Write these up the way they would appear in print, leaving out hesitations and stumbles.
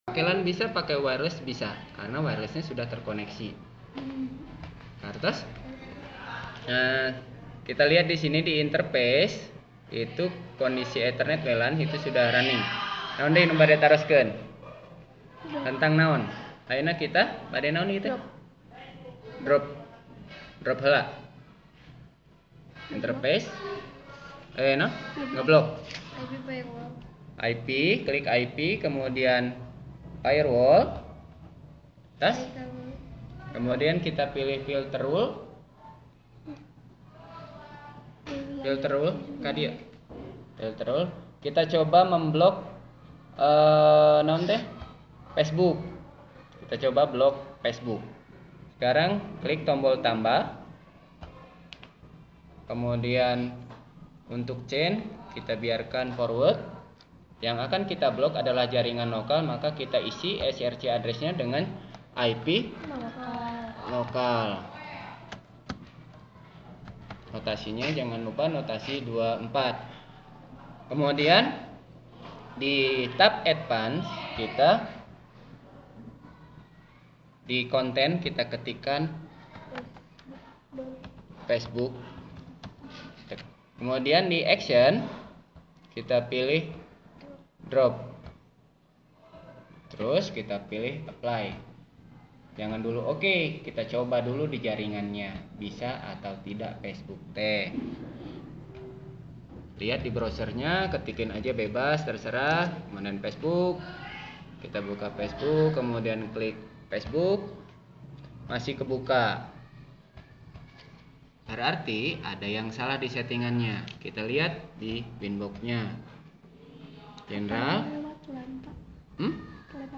Pakai LAN bisa, pakai wireless bisa, karena wirelessnya sudah terkoneksi. Terus, nah, kita lihat di sini di interface itu kondisi Ethernet WLAN itu sudah running. Naon deui nu bade taroskeun? Tentang naon? Ayeuna kita bade naon kita? Drop heula. Interface no? Ngeblok. IP, klik IP, kemudian firewall. Tas. Kemudian kita pilih filter rule. Filter rule, kadia. Filter rule. Kita coba memblok naon teh? Facebook. Kita coba blok Facebook. Sekarang klik tombol tambah. Kemudian untuk chain kita biarkan forward. Yang akan kita blok adalah jaringan lokal, maka kita isi SRC addressnya dengan IP lokal. Notasinya jangan lupa notasi 24. Kemudian di tab advance kita di konten kita ketikkan Facebook. Kemudian di action kita pilih drop. Terus kita pilih apply. Jangan dulu oke, kita coba dulu di jaringannya bisa atau tidak Facebook teh. Lihat di browsernya, ketikin aja bebas terserah, kemudian Facebook. Kita buka Facebook, kemudian klik Facebook. Masih kebuka. Berarti ada yang salah di settingannya. Kita lihat di winbox-nya. General.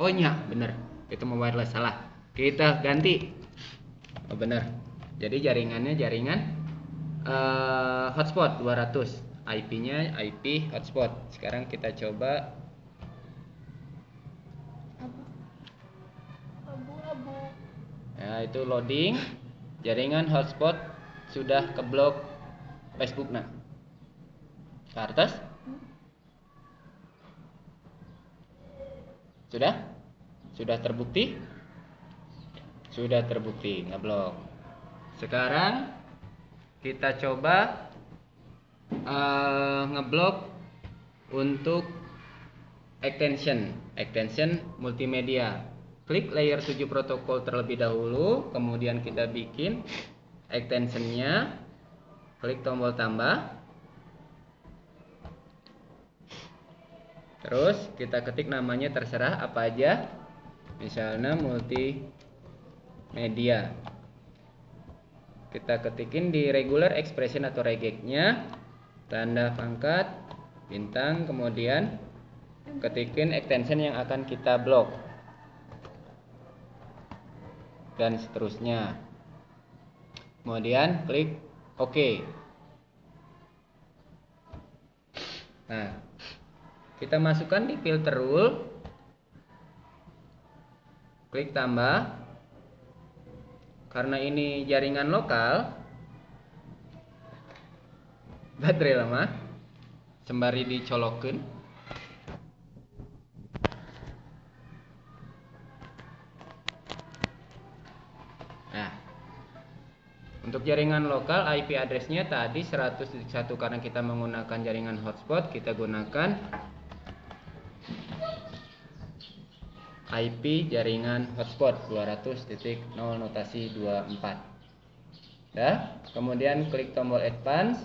Oh iya, bener. Itu mau wireless salah. Kita ganti. Oh bener. Jadi jaringannya jaringan hotspot 200. IP-nya IP hotspot. Sekarang kita coba ya, itu loading. Jaringan hotspot sudah keblok Facebook nah. Ke atas. Sudah terbukti? Sudah terbukti ngeblok. Sekarang kita coba ngeblok untuk extension multimedia. Klik layer 7 protokol terlebih dahulu, kemudian kita bikin extensionnya. Klik tombol tambah. Terus kita ketik namanya terserah apa aja. Misalnya multimedia. Kita ketikin di regular expression atau regexnya, tanda pangkat, bintang, kemudian ketikin extension yang akan kita blok. Dan seterusnya. Kemudian klik OK. Nah, kita masukkan di filter rule. Klik tambah. Karena ini jaringan lokal, baterai lama, sembari dicolokin. Nah, untuk jaringan lokal IP addressnya tadi 100.1 karena kita menggunakan jaringan hotspot, kita gunakan IP jaringan hotspot 200.0 notasi 24. Dah, kemudian klik tombol advance.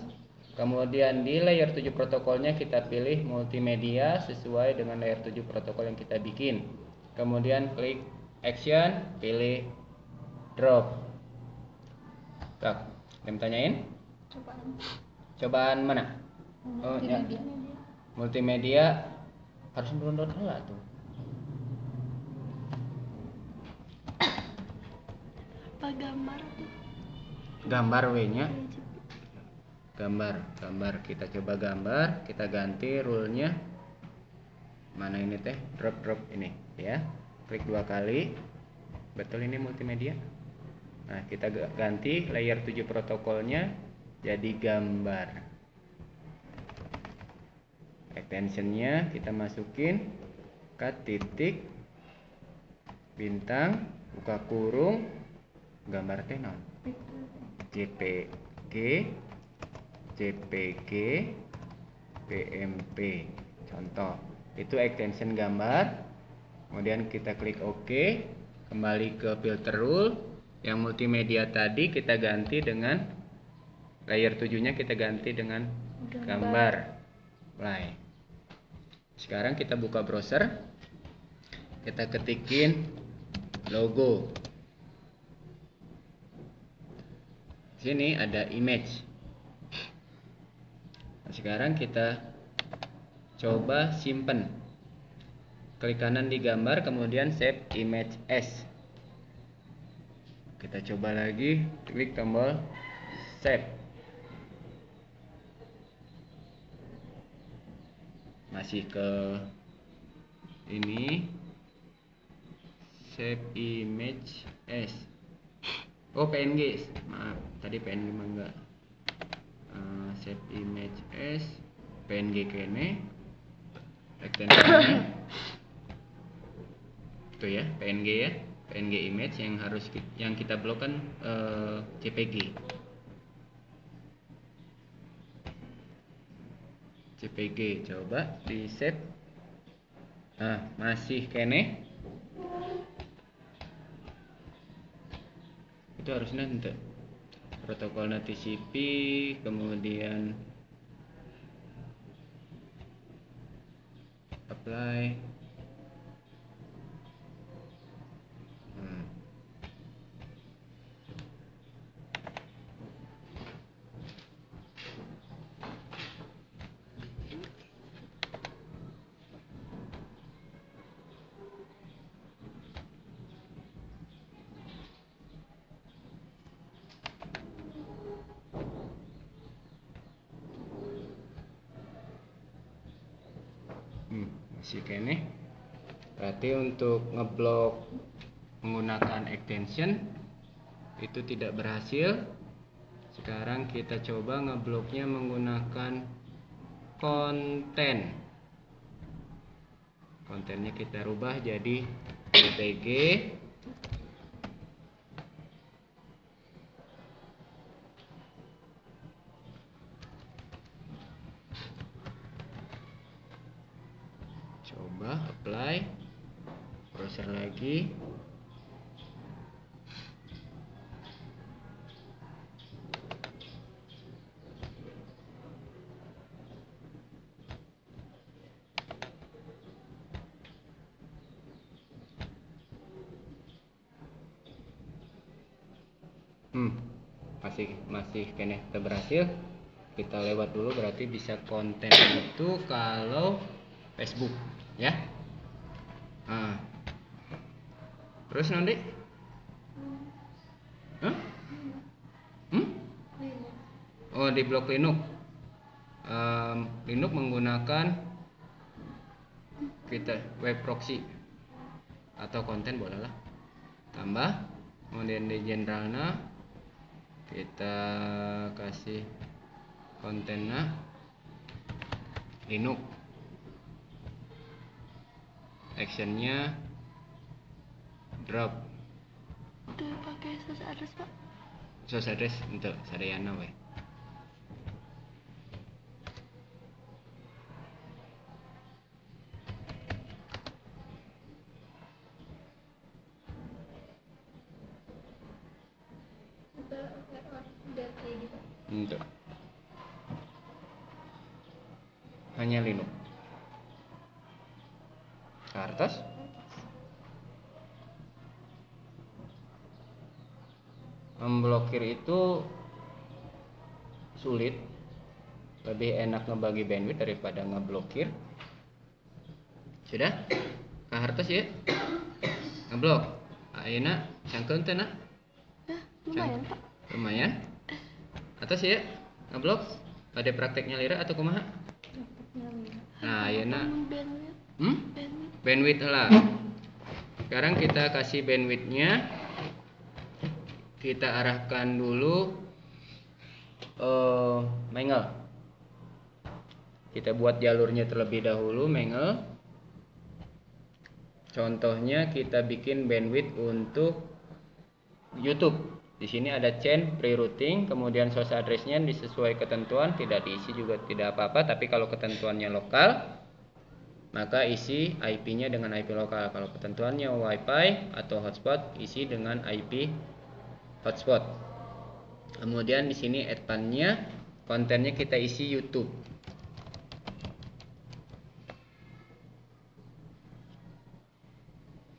Kemudian di layer 7 protokolnya kita pilih multimedia sesuai dengan layer 7 protokol yang kita bikin. Kemudian klik action, pilih drop. Tak, yang tanyain? Cobaan mana? Oh ya. Multimedia harus download dulu tuh. Gambar W-nya. Gambar. Kita coba gambar, kita ganti rule-nya. Mana ini teh? Drop ini ya. Klik 2 kali. Betul ini multimedia. Nah, kita ganti layer 7 protokolnya jadi gambar. Extensionnya kita masukin ke titik bintang, buka kurung, gambar teh non JPG, JPG, PMP. Contoh, itu extension gambar. Kemudian kita klik OK, kembali ke filter rule. Yang multimedia tadi kita ganti dengan layer 7-nya, kita ganti dengan gambar play. Sekarang kita buka browser, kita ketikin logo. Sini ada image. Nah, sekarang kita coba simpen. Klik kanan di gambar, kemudian save image as. Kita coba lagi, klik tombol save. Masih ke ini, save image as. Oh, PNG, maaf, tadi PNG mah enggak. Save image as PNG kene, extensionnya itu ya, PNG ya, PNG image yang kita blok kan JPG. JPG, coba di save. Nah, masih kene. Itu harusnya untuk protokol TCP, kemudian apply. Masih kene. Berarti untuk ngeblok menggunakan extension itu tidak berhasil. Sekarang kita coba ngebloknya menggunakan konten. Kontennya kita rubah jadi JPG. Coba apply, browser lagi. Masih kene berhasil. Kita lewat dulu, berarti bisa konten itu kalau Facebook ya. Terus nanti oh, di blok Linux. Linux menggunakan kita web proxy atau konten bolehlah. Tambah, kemudian di generalnya kita kasih kontennya Linux, actionnya drop. Itu pakai source address pak? Source address untuk sadayana we. Untuk hanya Linux. Ke atas. Memblokir itu sulit. Lebih enak ngebagi bandwidth daripada ngeblokir. Sudah? Ke atas ya? Ngeblok. Ayeuna cangkeun teh na? Ya, lumayan pak. Lumayan. Atas ya? Ngeblok pada prakteknya lira atau kumaha? Nah, ayeuna bandwidth lah. Sekarang kita kasih bandwidthnya. Kita arahkan dulu Mangle. Kita buat jalurnya terlebih dahulu Mangle. Contohnya kita bikin bandwidth untuk YouTube. Di sini ada chain pre-routing, kemudian source address-nya disesuai ketentuan, tidak diisi juga tidak apa-apa, tapi kalau ketentuannya lokal, maka isi IP-nya dengan IP lokal. Kalau ketentuannya Wi-Fi atau hotspot, isi dengan IP hotspot. Kemudian di sini advan-nya, kontennya kita isi YouTube.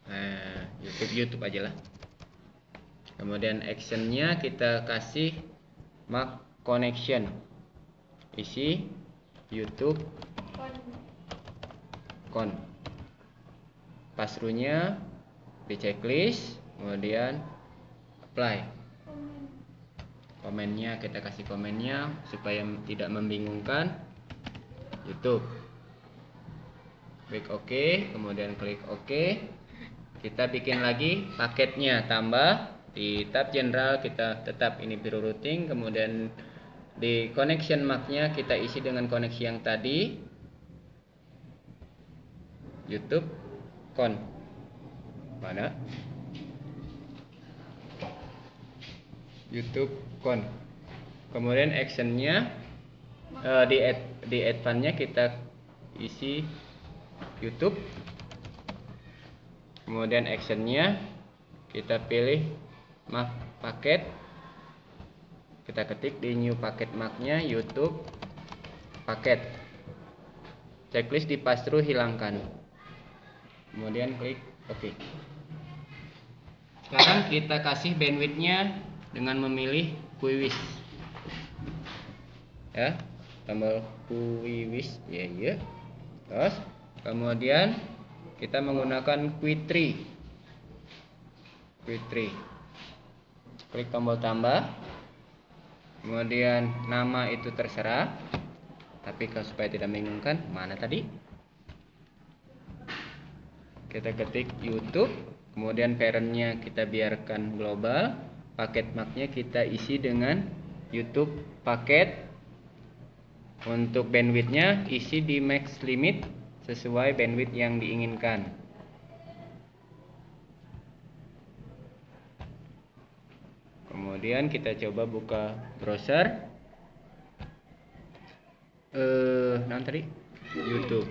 Nah, YouTube aja lah. Kemudian actionnya kita kasih mark connection, isi YouTube con. Pass-through-nya di checklist, kemudian apply. Komennya kita kasih komennya supaya tidak membingungkan. YouTube. Klik OK, kemudian klik OK. Kita bikin lagi paketnya, tambah di tab general kita tetap ini biru routing, kemudian di connection mark-nya kita isi dengan koneksi yang tadi YouTube con. Mana? YouTube con. Kemudian actionnya di advan-nya kita isi YouTube. Kemudian actionnya kita pilih mark paket, kita ketik di new paket mark-nya YouTube paket. Checklist di pass through hilangkan, kemudian klik OK. Sekarang kita kasih bandwidth-nya dengan memilih QUIWIS, ya, tombol QUIWIS, ya. Terus kemudian kita menggunakan Q3. Klik tombol tambah, kemudian nama itu terserah, tapi kalau supaya tidak membingungkan, mana tadi? Kita ketik YouTube, kemudian parent-nya kita biarkan global, paket mark-nya kita isi dengan YouTube paket. Untuk bandwidth-nya isi di max limit sesuai bandwidth yang diinginkan. Kemudian kita coba buka browser. Tadi YouTube.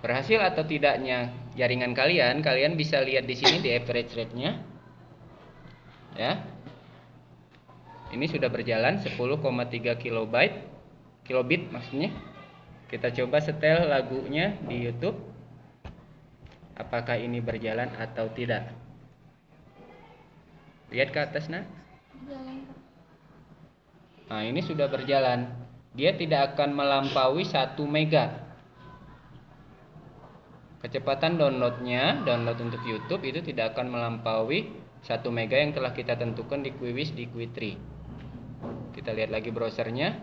Berhasil atau tidaknya jaringan kalian bisa lihat di sini di average rate-nya. Ya. Ini sudah berjalan 10,3 kilobit maksudnya. Kita coba setel lagunya di YouTube. Apakah ini berjalan atau tidak? Lihat ke atas, nak. Nah, ini sudah berjalan. Dia tidak akan melampaui 1 mega. Kecepatan download untuk YouTube itu tidak akan melampaui 1 mega yang telah kita tentukan di QUIWIS di Q3. Kita lihat lagi browsernya.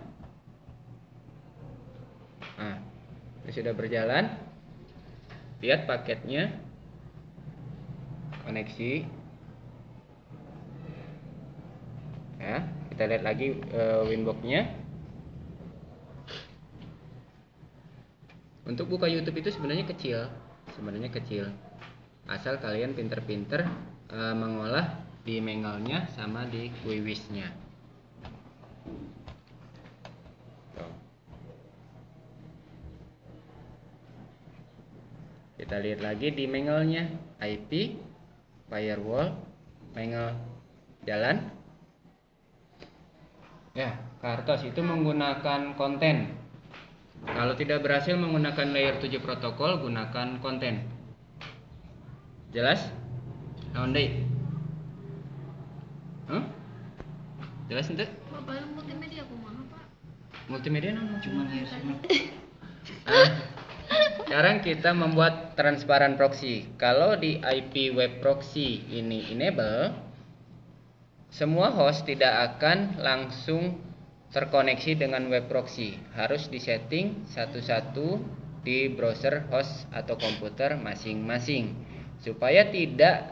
Nah, ini sudah berjalan. Lihat paketnya, koneksi, ya. Kita lihat lagi Winbox-nya. Untuk buka YouTube itu sebenarnya kecil, asal kalian pinter-pinter mengolah di Mengelnya sama di QUIWIS-nya. Kita lihat lagi di Mengelnya, IP, firewall, Mengel jalan. Ya, Kartos itu menggunakan konten. Kalau tidak berhasil menggunakan layer 7 protokol, gunakan konten. Jelas? Naondai? Jelas ente? Bapak multimedia kumaha, Pak? Multimedia cuma sekarang kita membuat transparan proxy. Kalau di IP web proxy ini enable, semua host tidak akan langsung terkoneksi dengan web proxy. Harus disetting satu-satu di browser host atau komputer masing-masing. Supaya tidak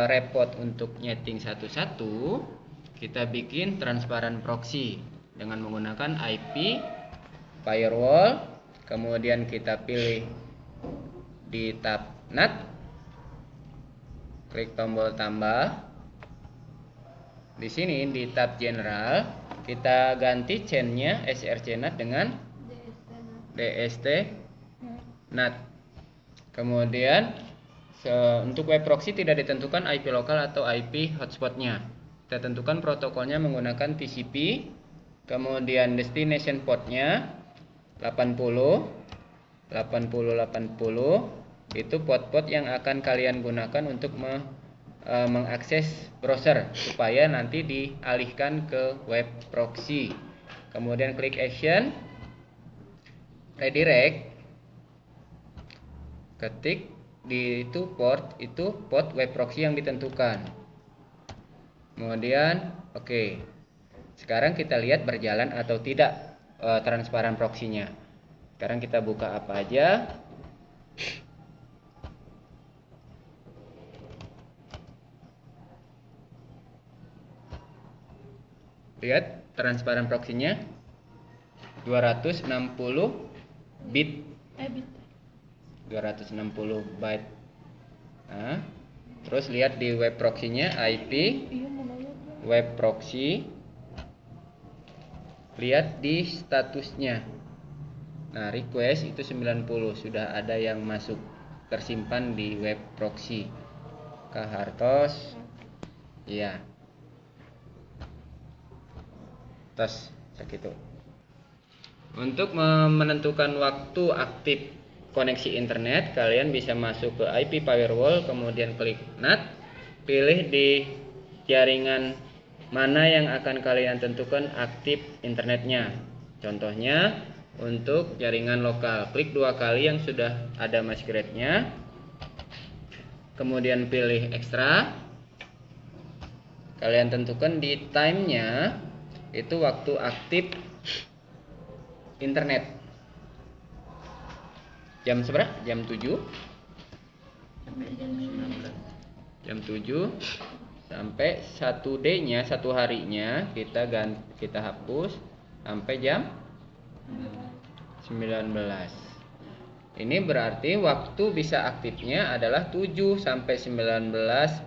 repot untuk nyeting satu-satu, kita bikin transparan proxy. dengan menggunakan IP firewall, kemudian kita pilih di tab NAT, klik tombol tambah. Di sini di tab general kita ganti chainnya src NAT dengan DST NAT. Kemudian untuk web proxy tidak ditentukan IP lokal atau IP hotspotnya. Kita tentukan protokolnya menggunakan TCP. Kemudian destination portnya 80 itu port-port yang akan kalian gunakan untuk mengakses browser supaya nanti dialihkan ke web proxy. Kemudian klik action, redirect, ketik di port web proxy yang ditentukan. Kemudian oke. Sekarang kita lihat berjalan atau tidak transparan proxy-nya. Sekarang kita buka apa aja. Lihat transparan proxy-nya 260 bit. 260 byte. Nah, terus lihat di web proxy-nya IP web proxy. Lihat di statusnya. Nah, request itu 90, sudah ada yang masuk tersimpan di web proxy. Kak Hartos. Iya. Tos segitu. Untuk menentukan waktu aktif koneksi internet, kalian bisa masuk ke IP firewall, kemudian klik NAT, pilih di jaringan mana yang akan kalian tentukan aktif internetnya. Contohnya untuk jaringan lokal, klik 2 kali yang sudah ada masquerade-nya, kemudian pilih ekstra. Kalian tentukan di time-nya itu waktu aktif internet. Jam berapa? Jam 7 jam 7 sampai 1D-nya, 1 harinya kita hapus sampai jam 19. Ini berarti waktu bisa aktifnya adalah 7 sampai 19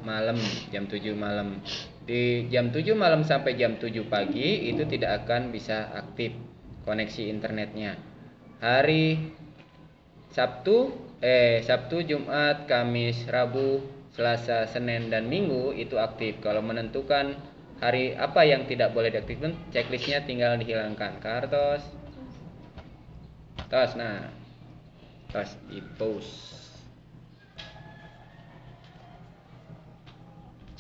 malam, jam 7 malam. Di jam 7 malam sampai jam 7 pagi itu tidak akan bisa aktif koneksi internetnya. Hari Sabtu, Jumat, Kamis, Rabu, Selasa, Senin, dan Minggu itu aktif. Kalau menentukan hari apa yang tidak boleh diaktifkan, checklistnya tinggal dihilangkan. Kartos, nah, tos di pause.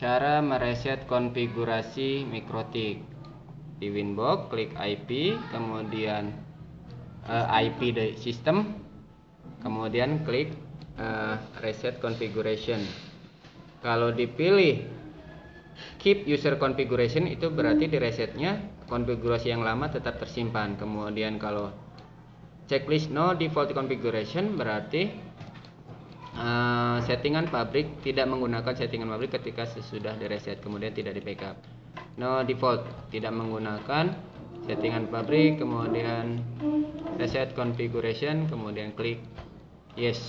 Cara mereset konfigurasi mikrotik. Di Winbox klik IP, kemudian IP the system, kemudian klik reset configuration. Kalau dipilih keep user configuration itu berarti di resetnya konfigurasi yang lama tetap tersimpan. Kemudian kalau checklist no default configuration berarti settingan pabrik, tidak menggunakan settingan pabrik ketika sesudah direset, kemudian tidak di backup. No default, tidak menggunakan settingan pabrik, kemudian reset configuration, kemudian klik yes.